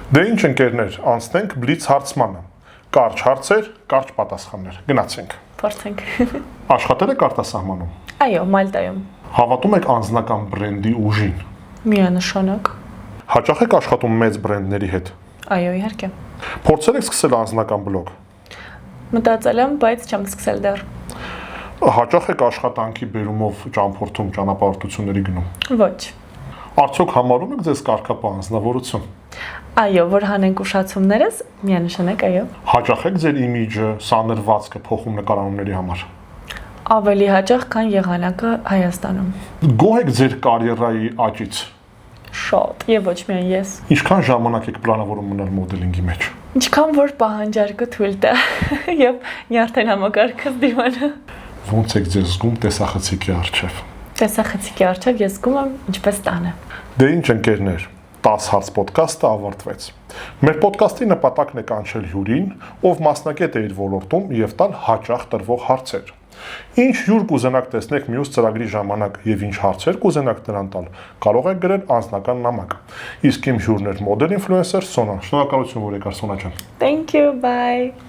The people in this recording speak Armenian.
Դե ինչ ընկերներ, անցնենք բլից հարցմանը։ Կարճ հարցեր, կարճ պատասխաններ։ Գնացինք։ Փորձենք։ Աշխատել եք արտասահմանում։ Այո, Մալտայում։ Հավատում եք անձնական բրենդի ուժին։ Միանշանակ։ Հաճախ եք աշխատում մեծ բրենդների հետ։ Այո, իհարկե։ Փորձել եք սկսել անձնական բլոգ։ Մտածել եմ, բայց չեմ սկսել դեռ։ Հաճախ եք աշխատանքի բերումով ճամփորդում, ճանապարհորդությունների գնում։ Ոչ։ Արդյոք համարում եք ձեզ կարգապահ անձնավորություն։ Այո, որ հանենք ուշացումներս, միանշանակ այո։ Հաճախ եք ձեր իմիջը, սանրվածքը փոխում նկարանունների համար։ Ավելի հաճախ, քան եղանակը Հայաստանում։ Գոհ եք ձեր կարիերայի աճից։ Շատ, եւ ոչ միայն ես։ Ինչքան ժամանակ եք պլանավորում մնալ մոդելինգի մեջ։ Ինչքան որ պահանջարկը թույլ տա եւ նյարդեն համակարգս դիվանը։ Ոնց եք ձեզ զգում տեսախցիկի առջև։ Տեսախցիկի առջև ես զգում եմ ինչպես տանը։ Դե ինչ ընկերներ, 10 հարց ոդկասթը ավարտվեց։ Մեր ոդկասթի նպատակն է կանչել հյուրին, ով մասնակետ է իր ոլորտում եւ տալ հաճախ տրվող հարցեր։ Ինչ հյուր կուզենաք տեսնեք մյուս ծրագրի ժամանակ եւ ինչ հարցեր կուզենաք նրան տալ, կարող եք գրել անձնական նամակ։ Իսկ իմ հյուրն էր մոդել ինֆլուենսեր Սոնա։ Շնորհակալություն, որ եկար Սոնա ջան։ Thank you, bye.